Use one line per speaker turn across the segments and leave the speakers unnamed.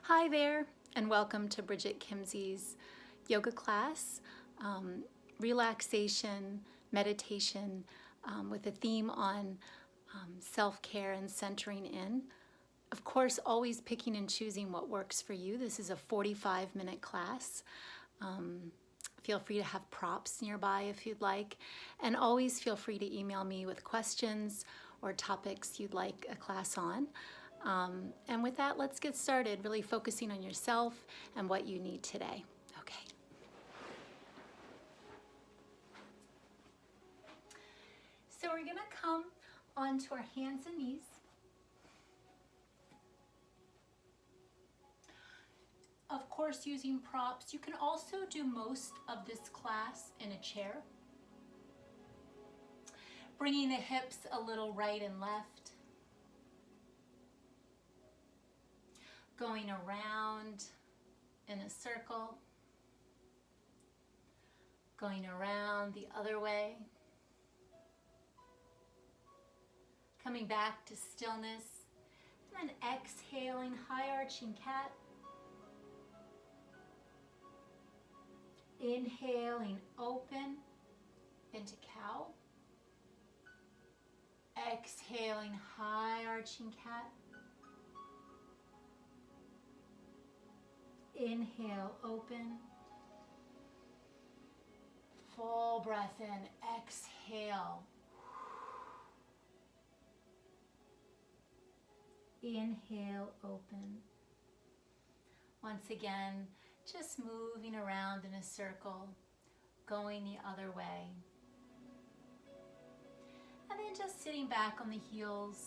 Hi there, and welcome to Bridget Kimsey's yoga class, relaxation, meditation, with a theme on self-care and centering in. Of course, always picking and choosing what works for you. This is a 45-minute class. Feel free to have props nearby if you'd like, and always feel free to email me with questions or topics you'd like a class on. And with that, let's get started, really focusing on yourself and what you need today. Okay. So we're gonna come onto our hands and knees. Of course, using props. You can also do most of this class in a chair. Bringing the hips a little right and left. Going around in a circle. Going around the other way. Coming back to stillness. And then exhaling, high arching cat. Inhaling, open into cow. Exhaling, high arching cat. Inhale, open. Full breath in, exhale. Inhale, open. Once again, just moving around in a circle, going the other way. And then just sitting back on the heels,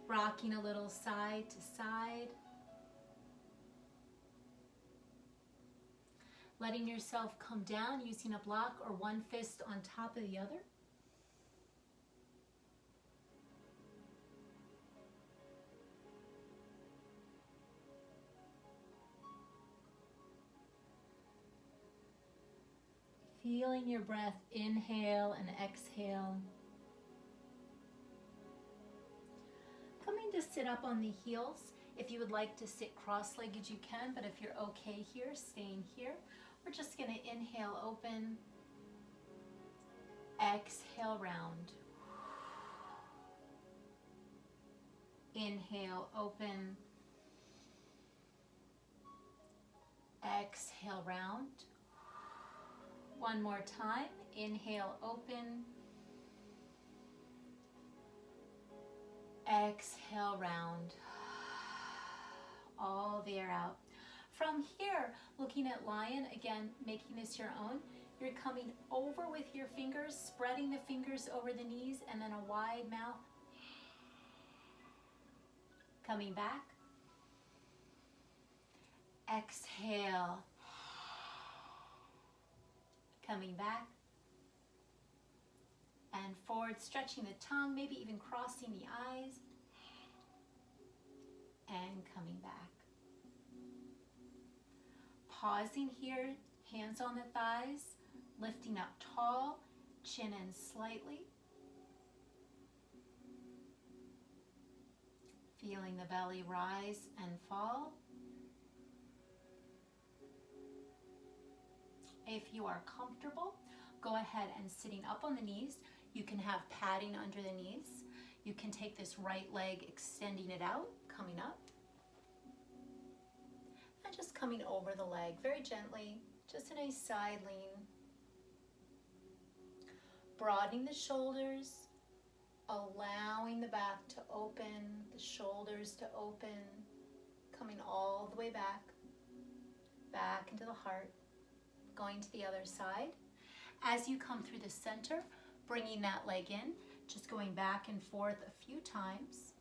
rocking a little side to side. Letting yourself come down using a block or one fist on top of the other. Feeling your breath inhale and exhale. Coming to sit up on the heels. If you would like to sit cross-legged, you can, but if you're okay here, staying here, we're just going to inhale, open, exhale, round. Inhale, open, exhale, round. One more time, inhale, open, exhale, round. All the air out. From here, looking at lion, again, making this your own, you're coming over with your fingers, spreading the fingers over the knees, and then a wide mouth. Coming back. Exhale. Coming back. And forward, stretching the tongue, maybe even crossing the eyes. And coming back. Pausing here, hands on the thighs, lifting up tall, chin in slightly. Feeling the belly rise and fall. If you are comfortable, go ahead and sitting up on the knees. You can have padding under the knees. You can take this right leg, extending it out, coming up. And just coming over the leg very gently, just a nice side lean. Broadening the shoulders, allowing the back to open, the shoulders to open, coming all the way back, back into the heart, going to the other side. As you come through the center, bringing that leg in, just going back and forth a few times.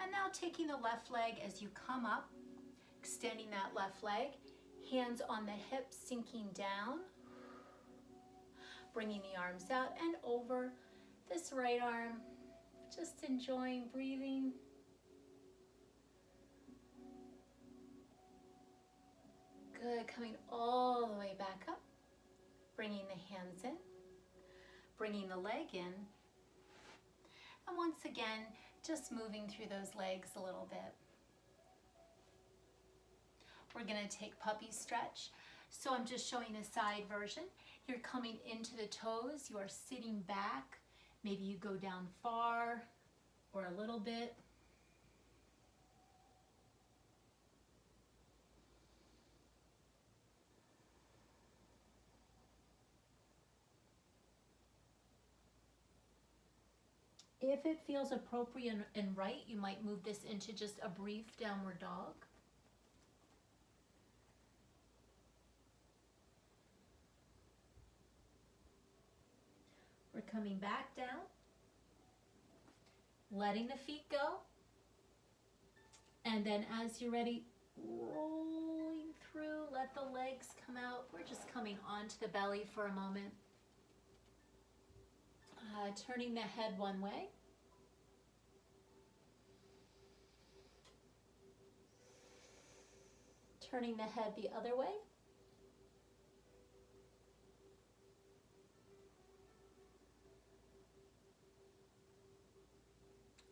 And now taking the left leg as you come up, extending that left leg, hands on the hips, sinking down, bringing the arms out and over this right arm, just enjoying breathing. Good, coming all the way back up, bringing the hands in, bringing the leg in, and once again, Just moving through those legs a little bit. We're going to take puppy stretch. So I'm just showing a side version. You're coming into the toes. You are sitting back. Maybe you go down far or a little bit. If it feels appropriate and right, you might move this into just a brief downward dog. We're coming back down, letting the feet go, and then as you're ready, rolling through, let the legs come out. We're just coming onto the belly for a moment. Turning the head one way. Turning the head the other way.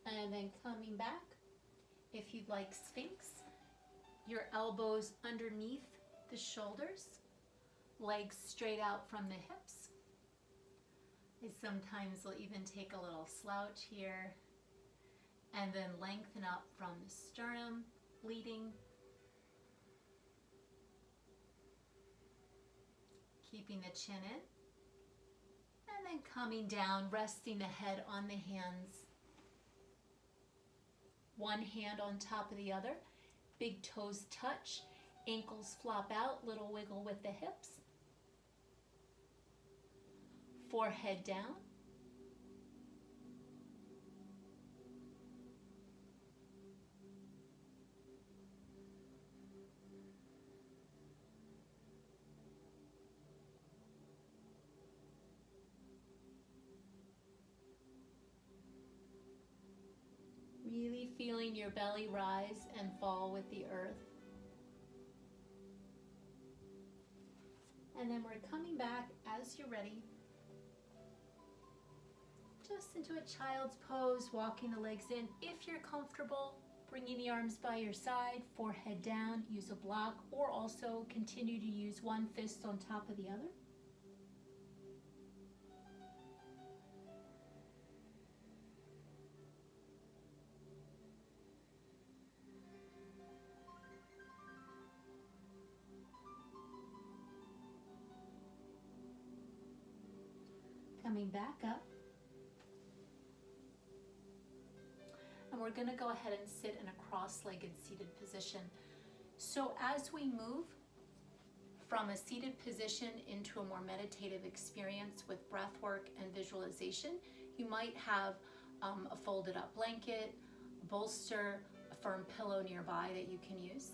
And then coming back. If you'd like Sphinx, your elbows underneath the shoulders, legs straight out from the hips. I sometimes will even take a little slouch here and then lengthen up from the sternum, leading. Keeping the chin in. And then coming down, resting the head on the hands. One hand on top of the other. Big toes touch. Ankles flop out. Little wiggle with the hips. Forehead down. Really feeling your belly rise and fall with the earth. And then we're coming back as you're ready. Just into a child's pose, walking the legs in. If you're comfortable, bringing the arms by your side, forehead down, use a block, or also continue to use one fist on top of the other. Coming back up. And we're going to go ahead and sit in a cross-legged seated position. So as we move from a seated position into a more meditative experience with breath work and visualization, you might have a folded up blanket, a bolster, a firm pillow nearby that you can use.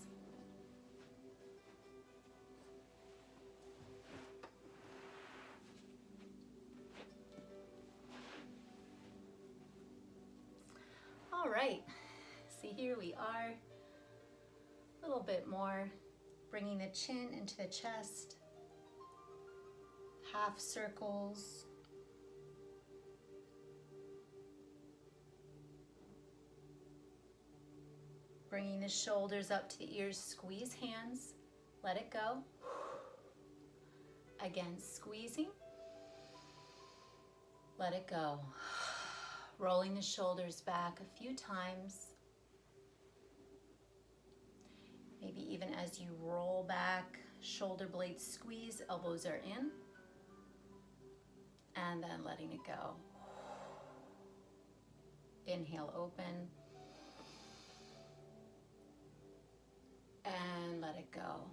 All right, see, here we are, a little bit more, bringing the chin into the chest, half circles, bringing the shoulders up to the ears, squeeze hands, let it go, again squeezing, let it go. Rolling the shoulders back a few times. Maybe even as you roll back, shoulder blades squeeze, elbows are in. And then letting it go. Inhale, open. And let it go.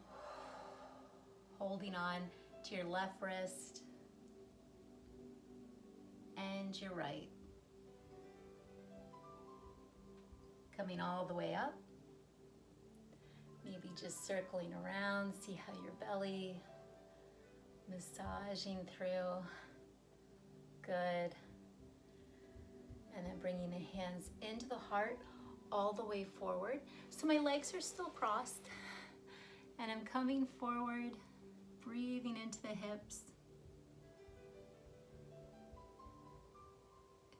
Holding on to your left wrist and your right. Coming all the way up. Maybe just circling around, see how your belly massaging through. Good. And then bringing the hands into the heart all the way forward. So my legs are still crossed and I'm coming forward, breathing into the hips.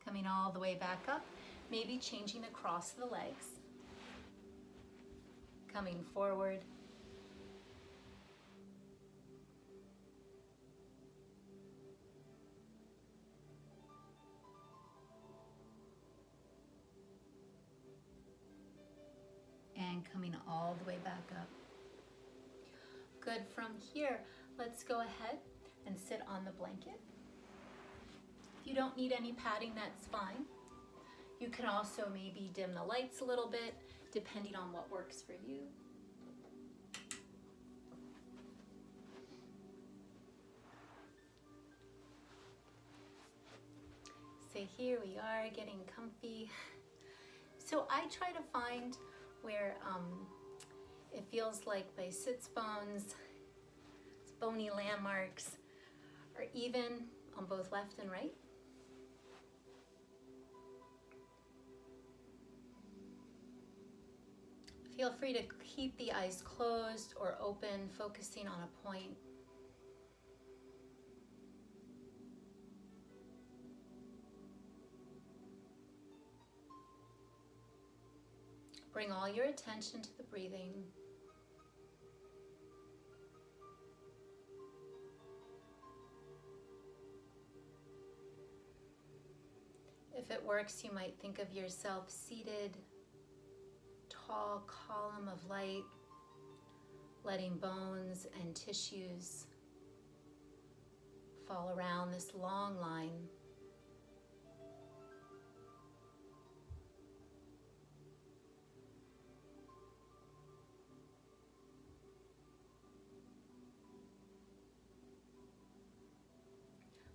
Coming all the way back up. maybe changing the cross of the legs, coming forward, and coming all the way back up. Good. From here, let's go ahead and sit on the blanket. If you don't need any padding, that's fine. You can also maybe dim the lights a little bit, depending on what works for you. So here we are getting comfy. So I try to find where it feels like my sits bones, bony landmarks, are even on both left and right. Feel free to keep the eyes closed or open, focusing on a point. Bring all your attention to the breathing. If it works, you might think of yourself seated, tall column of light, letting bones and tissues fall around this long line.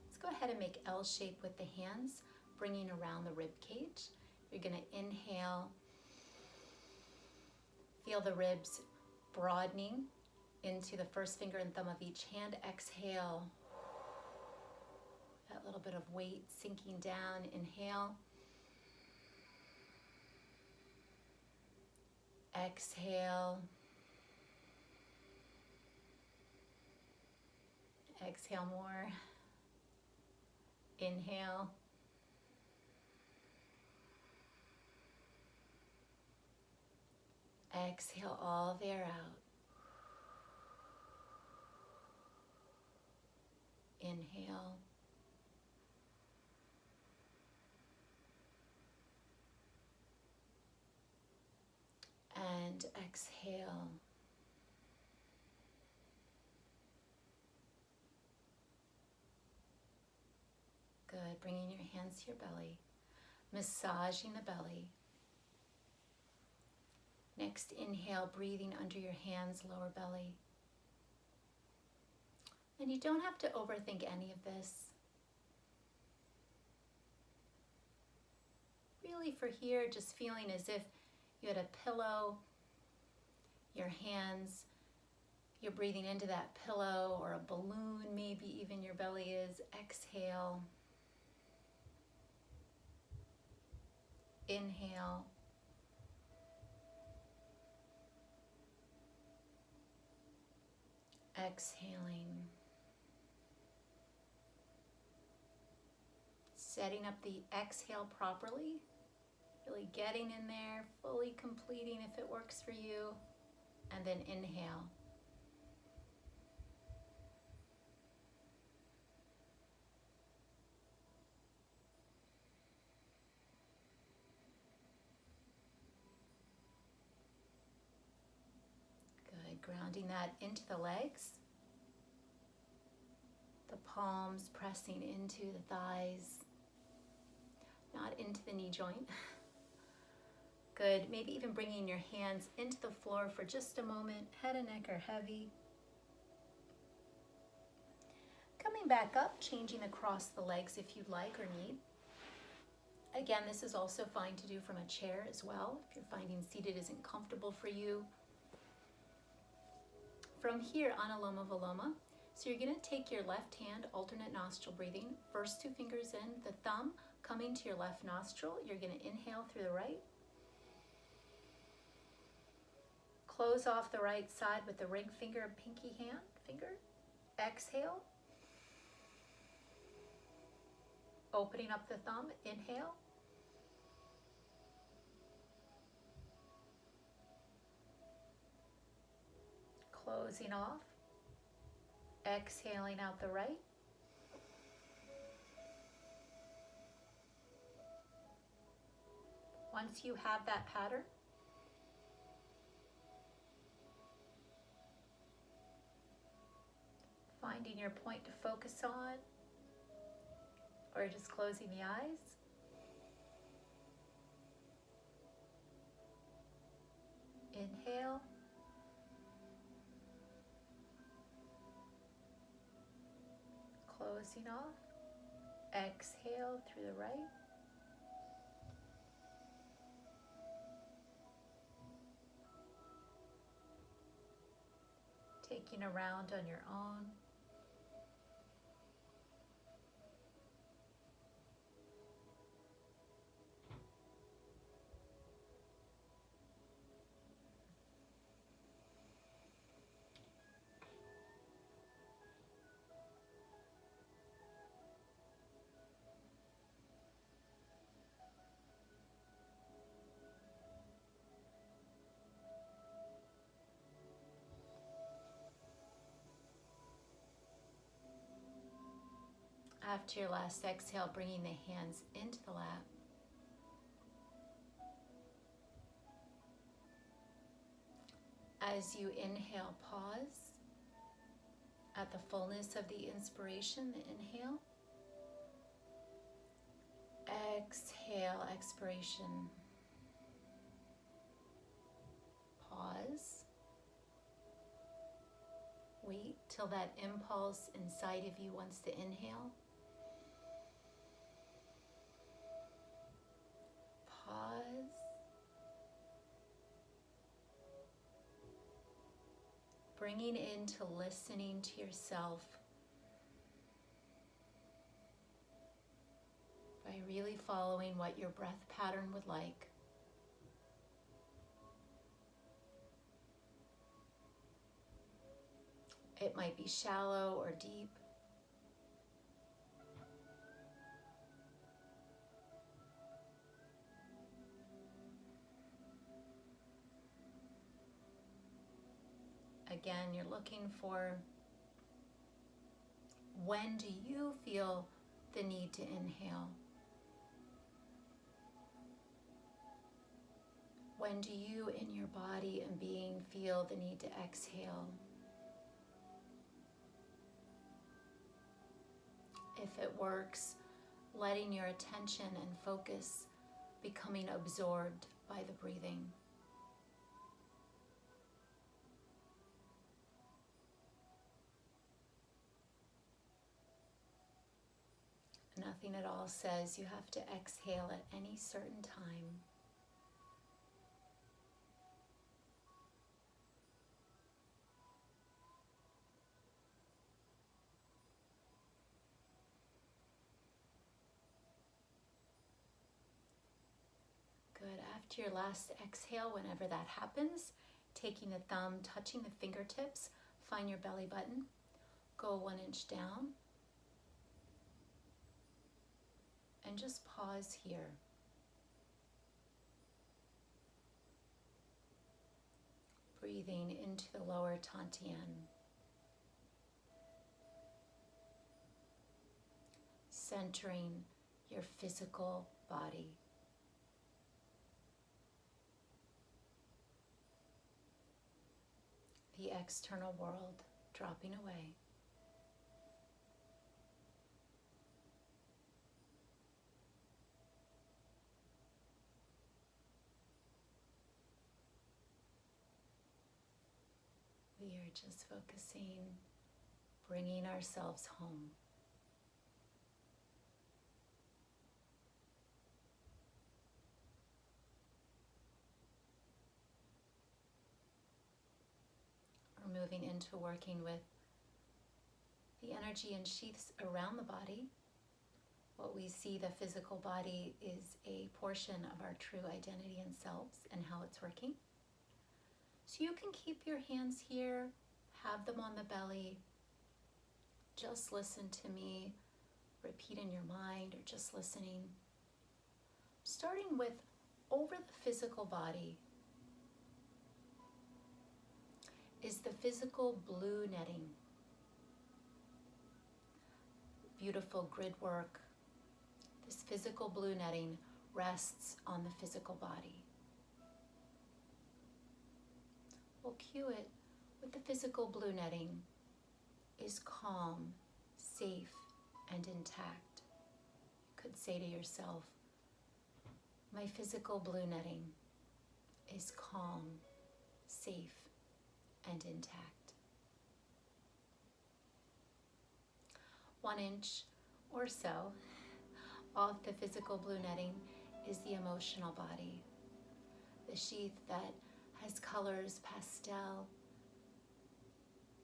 Let's go ahead and make L shape with the hands, bringing around the rib cage. You're going to inhale. Feel the ribs broadening into the first finger and thumb of each hand. Exhale. That little bit of weight sinking down. Inhale. Exhale. Exhale more. Inhale. Exhale all the air out. Inhale. And exhale. Good. Bringing your hands to your belly, massaging the belly. Next, inhale, breathing under your hands, lower belly. And you don't have to overthink any of this. Really for here, just feeling as if you had a pillow, your hands, you're breathing into that pillow, or a balloon, maybe even your belly is. Exhale. Inhale. Exhaling. Setting up the exhale properly. Really getting in there, fully completing if it works for you. And then inhale. Good. Grounding that into the legs. The palms pressing into the thighs, not into the knee joint. Good. Maybe even bringing your hands into the floor for just a moment. Head and neck are heavy. Coming back up, changing across the legs if you'd like or need. Again, this is also fine to do from a chair as well, if you're finding seated isn't comfortable for you. From here, Anuloma Viloma. So you're going to take your left hand, alternate nostril breathing, first two fingers in, the thumb coming to your left nostril. You're going to inhale through the right. Close off the right side with the ring finger and pinky hand, finger. Exhale. Opening up the thumb, inhale. closing off. Exhaling out the right. Once you have that pattern, finding your point to focus on, or just closing the eyes. Inhale. Closing off. Exhale through the right. Taking a round on your own. After your last exhale, bringing the hands into the lap. As you inhale, pause at the fullness of the inspiration, the inhale. Exhale, expiration. Pause. Wait till that impulse inside of you wants to inhale. Pause. Bringing into listening to yourself by really following what your breath pattern would like. It might be shallow or deep. Again, you're looking for, when do you feel the need to inhale? When do you in your body and being feel the need to exhale? If it works, letting your attention and focus becoming absorbed by the breathing. Nothing at all says you have to exhale at any certain time. Good. After your last exhale, whenever that happens, taking the thumb, touching the fingertips, find your belly button, go 1 inch down, and just pause here. Breathing into the lower Dantian. Centering your physical body. The external world dropping away. We are just focusing, bringing ourselves home. We're moving into working with the energy and sheaths around the body. What we see, the physical body, is a portion of our true identity and selves and how it's working. So you can keep your hands here, have them on the belly. Just listen to me, repeat in your mind, or just listening. Starting with over the physical body. is the physical blue netting. Beautiful grid work. This physical blue netting rests on the physical body. We'll cue it with the physical blue netting is calm, safe, and intact. You could say to yourself, my physical blue netting is calm, safe, and intact. 1 inch or so off the physical blue netting is the emotional body, the sheath that has colors pastel.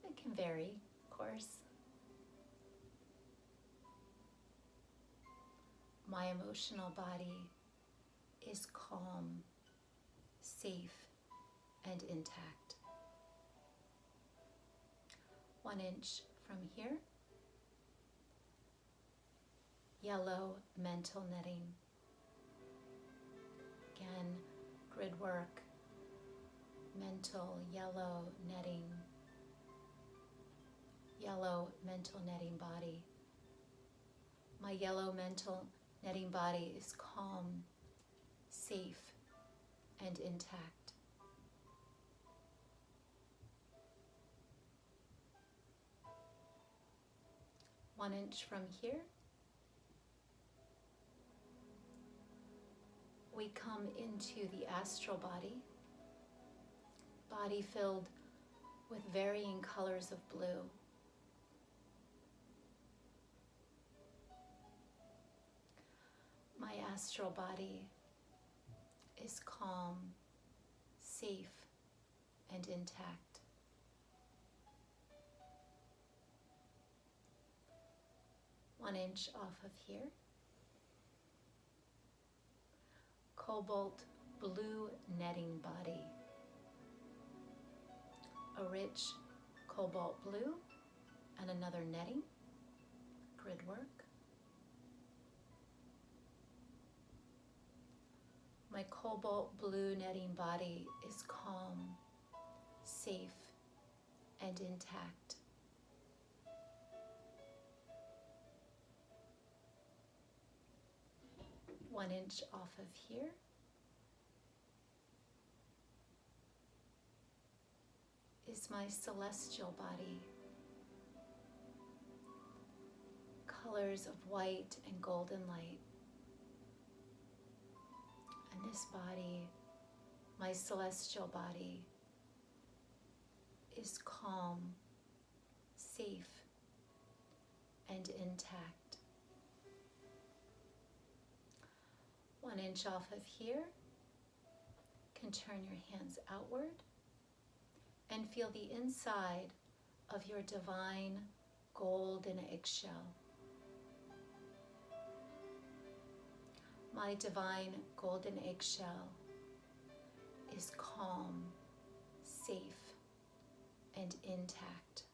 It can vary, of course. My emotional body is calm, safe, and intact. 1 inch from here, yellow mental netting. Again, grid work, mental yellow netting, yellow mental netting body. My yellow mental netting body is calm, safe, and intact. One inch from here, we come into the astral body, body filled with varying colors of blue. My astral body is calm, safe, and intact. One inch off of here, cobalt blue netting body. A rich cobalt blue and another netting, grid work. My cobalt blue netting body is calm, safe, and intact. One inch off of here, is my celestial body. Colors of white and golden light. And this body, my celestial body, is calm, safe, and intact. 1 inch off of here, can turn your hands outward and feel the inside of your divine golden eggshell. My divine golden eggshell is calm, safe, and intact.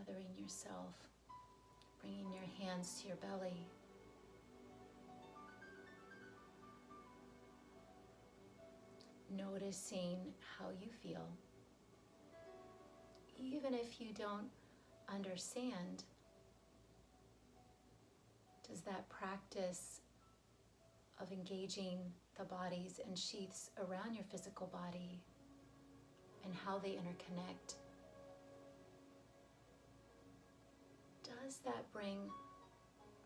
Gathering yourself, bringing your hands to your belly. Noticing how you feel. Even if you don't understand, does that practice of engaging the bodies and sheaths around your physical body and how they interconnect, does that bring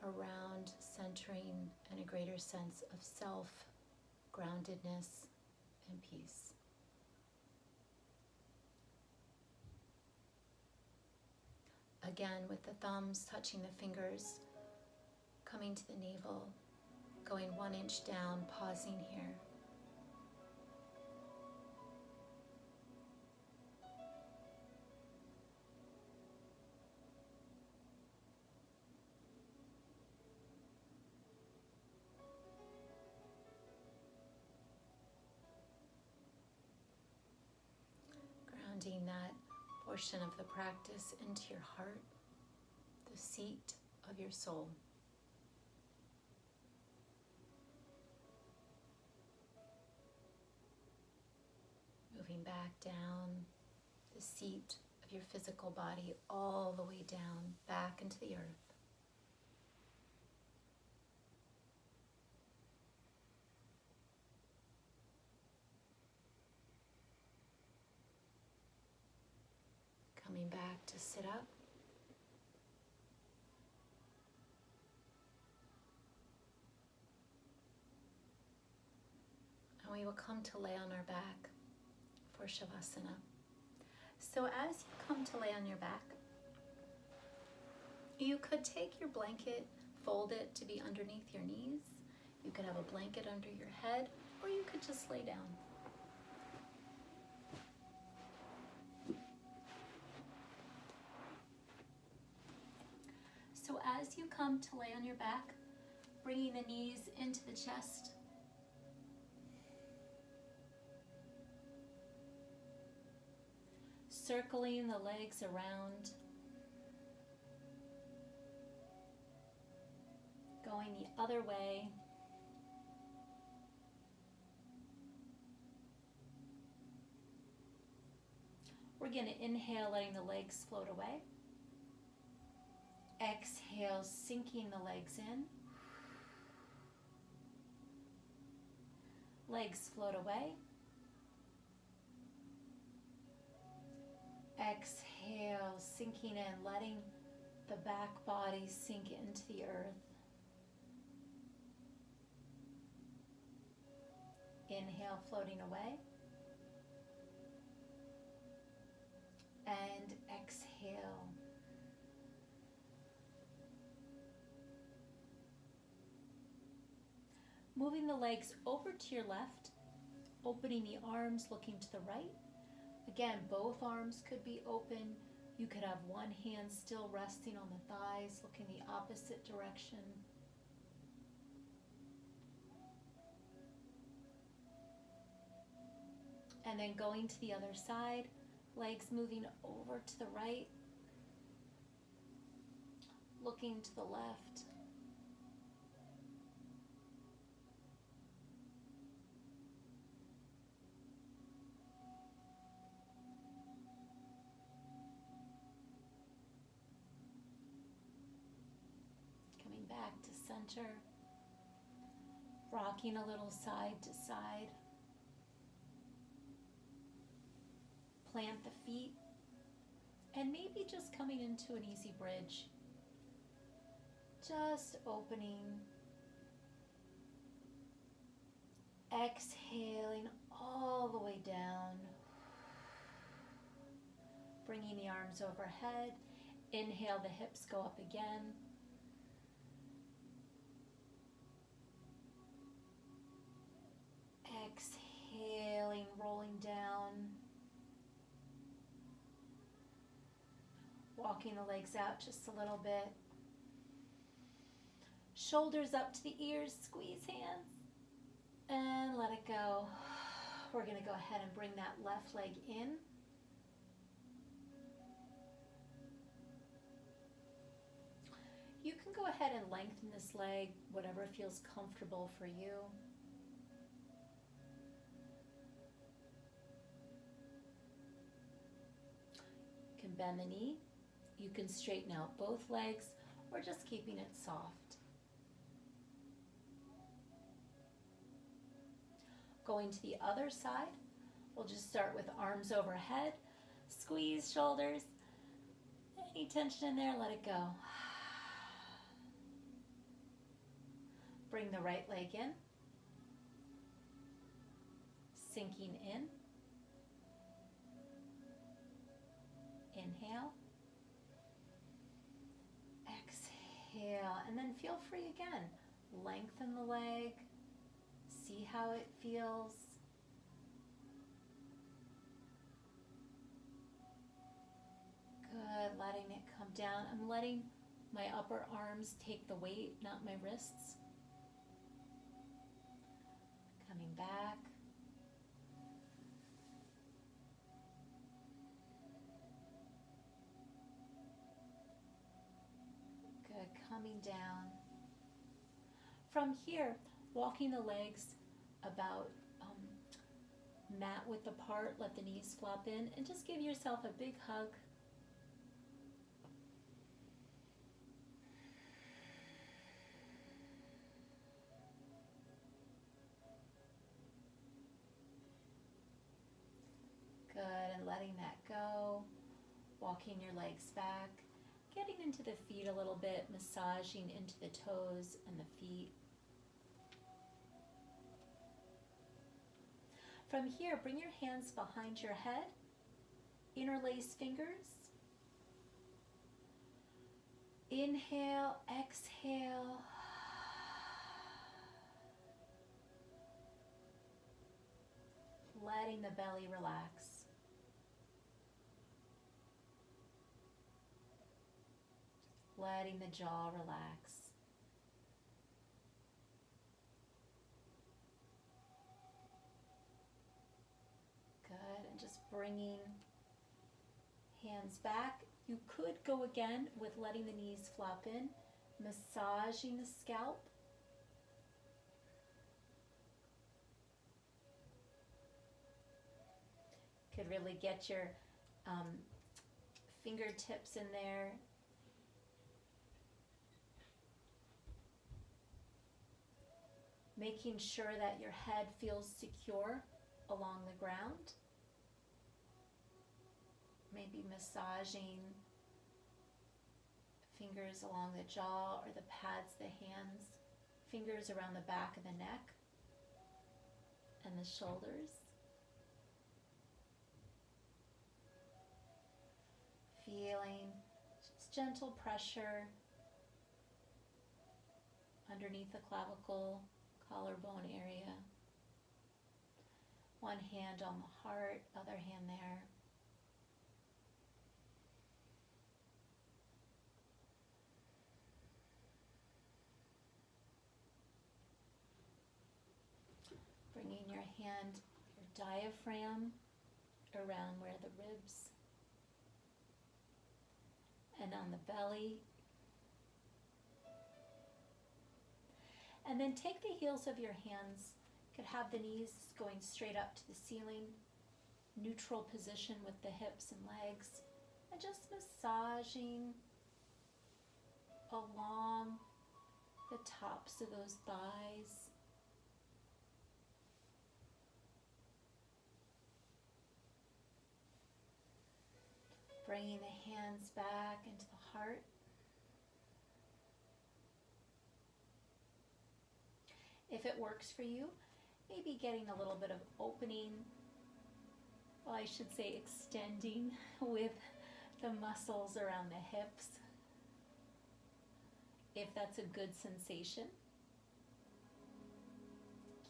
around centering and a greater sense of self, groundedness, and peace? Again, with the thumbs touching the fingers, coming to the navel, going 1 inch down, pausing here. Grounding that portion of the practice into your heart, the seat of your soul. moving back down the seat of your physical body all the way down back into the earth. Coming back to sit up. And we will come to lay on our back for Shavasana. So as you come to lay on your back, you could take your blanket, fold it to be underneath your knees. You could have a blanket under your head, or you could just lay down. So as you come to lay on your back, bringing the knees into the chest, circling the legs around, going the other way. We're going to inhale, letting the legs float away. Exhale, sinking the legs in. Legs float away. Exhale, sinking in, letting the back body sink into the earth. Inhale, floating away. And exhale. Moving the legs over to your left, opening the arms, looking to the right. Again, both arms could be open. You could have one hand still resting on the thighs, looking the opposite direction. And then going to the other side, legs moving over to the right, looking to the left. Coming back to center, rocking a little side to side. Plant the feet, and maybe just coming into an easy bridge. Just opening. Exhaling all the way down. Bringing the arms overhead. Inhale, the hips go up again. Exhaling, rolling down. Walking the legs out just a little bit. Shoulders up to the ears, squeeze hands, and let it go. We're going to go ahead and bring that left leg in. You can go ahead and lengthen this leg, whatever feels comfortable for you. You can bend the knee. You can straighten out both legs, or just keeping it soft. Going to the other side, we'll just start with arms overhead, squeeze shoulders. Any tension in there, let it go. Bring the right leg in, sinking in. Inhale. Exhale, and then feel free again. Lengthen the leg. See how it feels. Good, letting it come down. I'm letting my upper arms take the weight, not my wrists. Coming back. Good, coming down. From here, walking the legs about mat width apart, let the knees flop in, and just give yourself a big hug. Good, and letting that go, walking your legs back, getting into the feet a little bit, massaging into the toes and the feet. From here, bring your hands behind your head, interlace fingers. Inhale, exhale. Letting the belly relax. Letting the jaw relax. Good, and just bringing hands back. You could go again with letting the knees flop in, massaging the scalp. Could really get your fingertips in there. Making sure that your head feels secure along the ground. Maybe massaging fingers along the jaw or the pads, the hands, fingers around the back of the neck and the shoulders. Feeling just gentle pressure underneath the clavicle, collarbone area. One hand on the heart, other hand there. Bringing your hand, your diaphragm around where the ribs and on the belly. And then take the heels of your hands. You could have the knees going straight up to the ceiling, neutral position with the hips and legs, and just massaging along the tops of those thighs. Bringing the hands back into the heart. If it works for you, maybe getting a little bit of opening, well, I should say extending with the muscles around the hips, if that's a good sensation.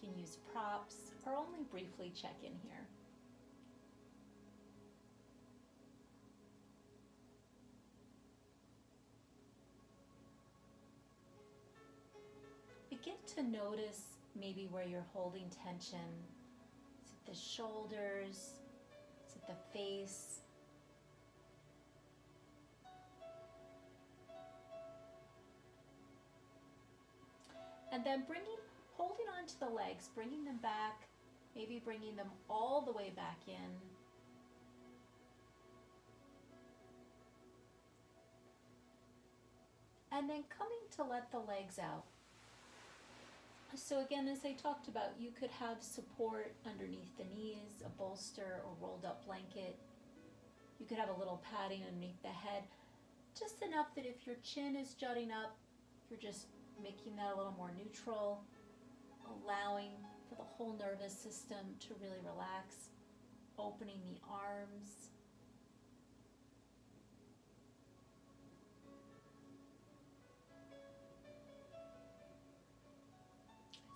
You can use props or only briefly check in here. Begin to notice maybe where you're holding tension. Is it the shoulders? Is it the face? And then holding on to the legs, bringing them back, maybe bringing them all the way back in. And then coming to let the legs out. So again, as I talked about, you could have support underneath the knees, a bolster or rolled up blanket. You could have a little padding underneath the head, just enough that if your chin is jutting up, you're just making that a little more neutral, allowing for the whole nervous system to really relax, opening the arms.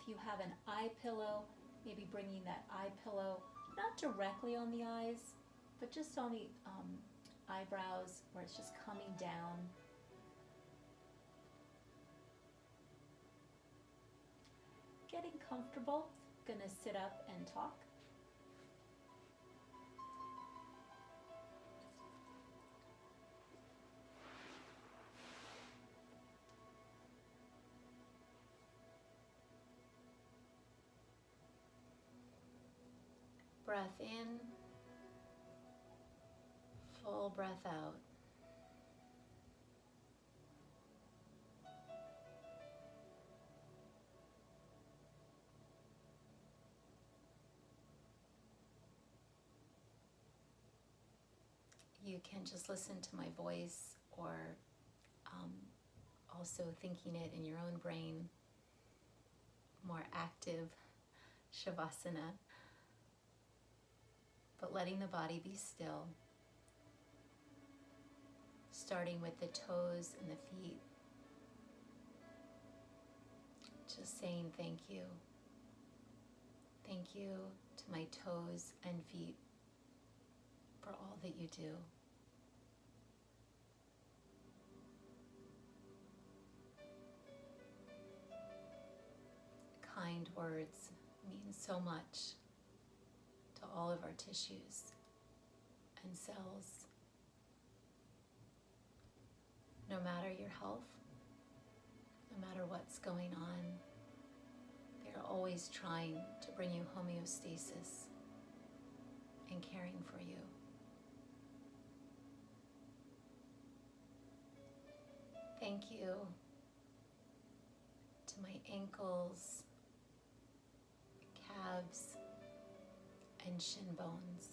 If you have an eye pillow, maybe bringing that eye pillow not directly on the eyes, but just on the eyebrows where it's just coming down. Getting comfortable, gonna sit up and talk. breath in, full breath out. You can just listen to my voice or also thinking it in your own brain, more active Shavasana, but letting the body be still, starting with the toes and the feet, just saying thank you. Thank you to my toes and feet for all that you do. Kind words mean so much to all of our tissues and cells. No matter your health, no matter what's going on, they're always trying to bring you homeostasis and caring for you. Thank you to my ankles, calves, and shin bones.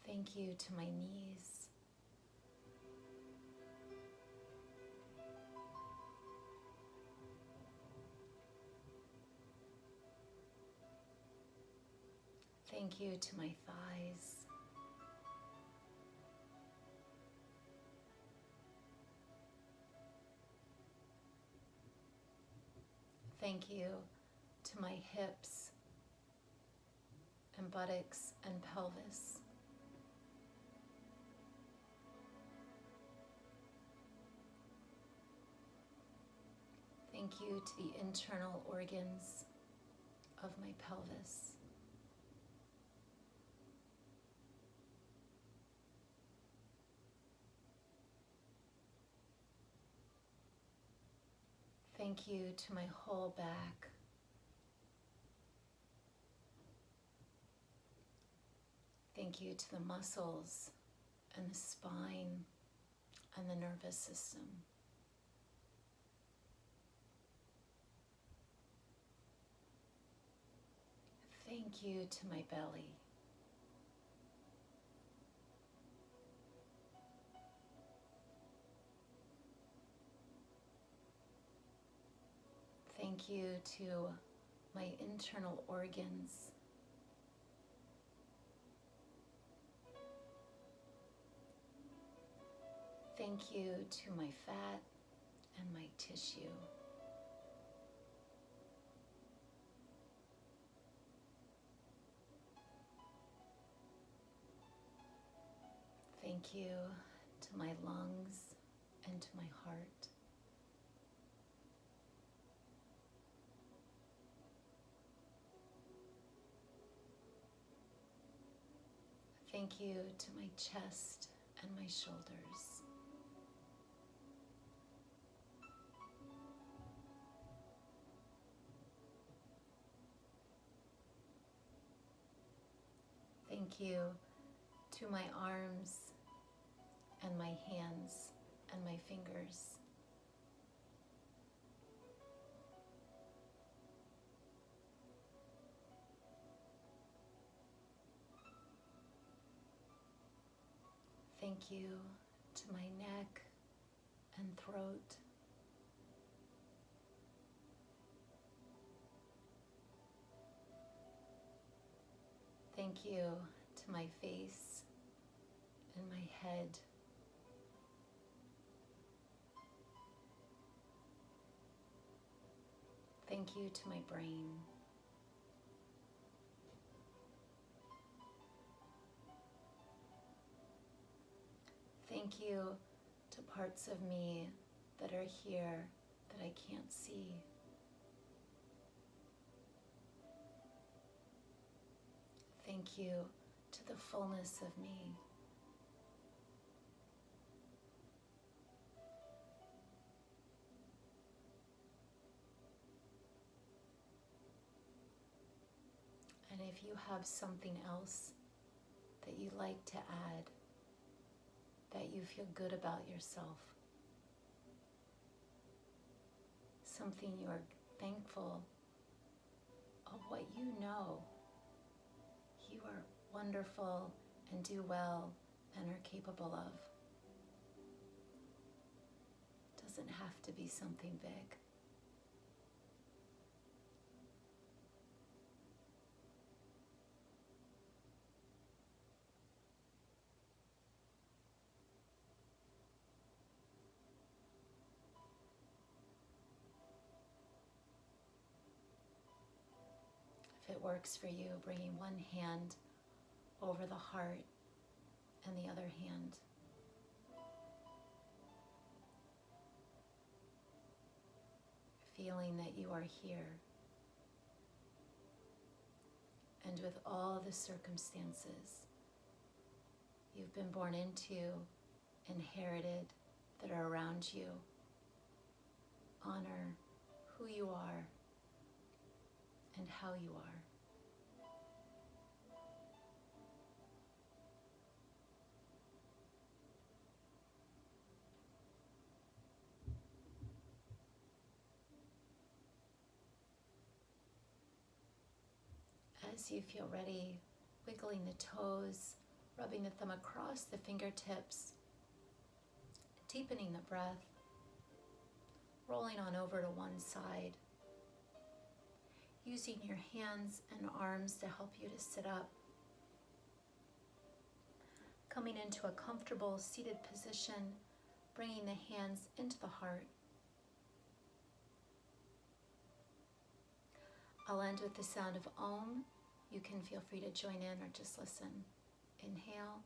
Thank you to my knees. Thank you to my thighs. Thank you to my hips and buttocks and pelvis. Thank you to the internal organs of my pelvis. Thank you to my whole back. Thank you to the muscles and the spine and the nervous system. Thank you to my belly. Thank you to my internal organs. Thank you to my fat and my tissue. Thank you to my lungs and to my heart. Thank you to my chest and my shoulders. Thank you to my arms and my hands and my fingers. Thank you to my neck and throat. Thank you to my face and my head. Thank you to my brain. Thank you to parts of me that are here that I can't see. Thank you to the fullness of me. you have something else that you'd like to add, that you feel good about yourself, something you're thankful of, what you know you are wonderful and do well and are capable of. Doesn't have to be something big. If it works for you, bringing one hand over the heart and the other hand. Feeling that you are here, and with all the circumstances you've been born into, inherited, that are around you, honor who you are and how you are. As you feel ready, wiggling the toes, rubbing the thumb across the fingertips, deepening the breath, rolling on over to one side, using your hands and arms to help you to sit up, coming into a comfortable seated position, bringing the hands into the heart. I'll end with the sound of Om. You can feel free to join in or just listen. Inhale.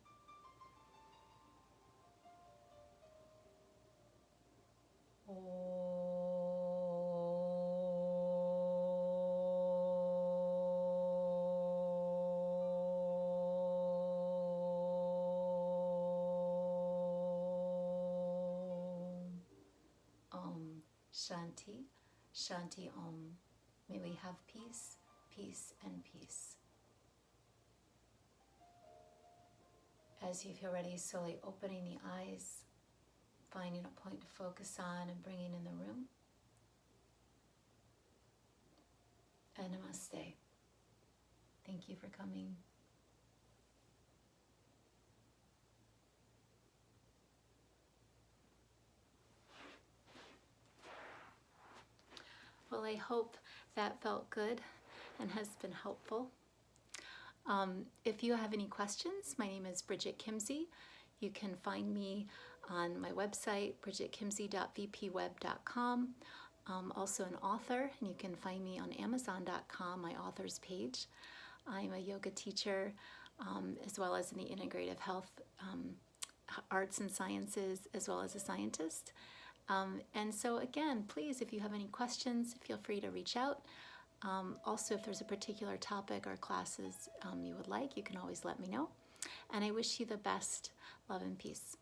Om. Shanti. Shanti Om. May we have peace, peace, and peace. As you feel ready, slowly opening the eyes, finding a point to focus on and bringing in the room. And namaste. Thank you for coming. Well, I hope that felt good and has been helpful. If you have any questions, my name is Bridget Kimsey. You can find me on my website, bridgetkimsey.vpweb.com. I'm also an author, and you can find me on amazon.com, my author's page. I'm a yoga teacher, as well as in the integrative health, arts and sciences, as well as a scientist. And so again, please, if you have any questions, feel free to reach out. Also, if there's a particular topic or classes you would like, you can always let me know. And I wish you the best. Love and peace.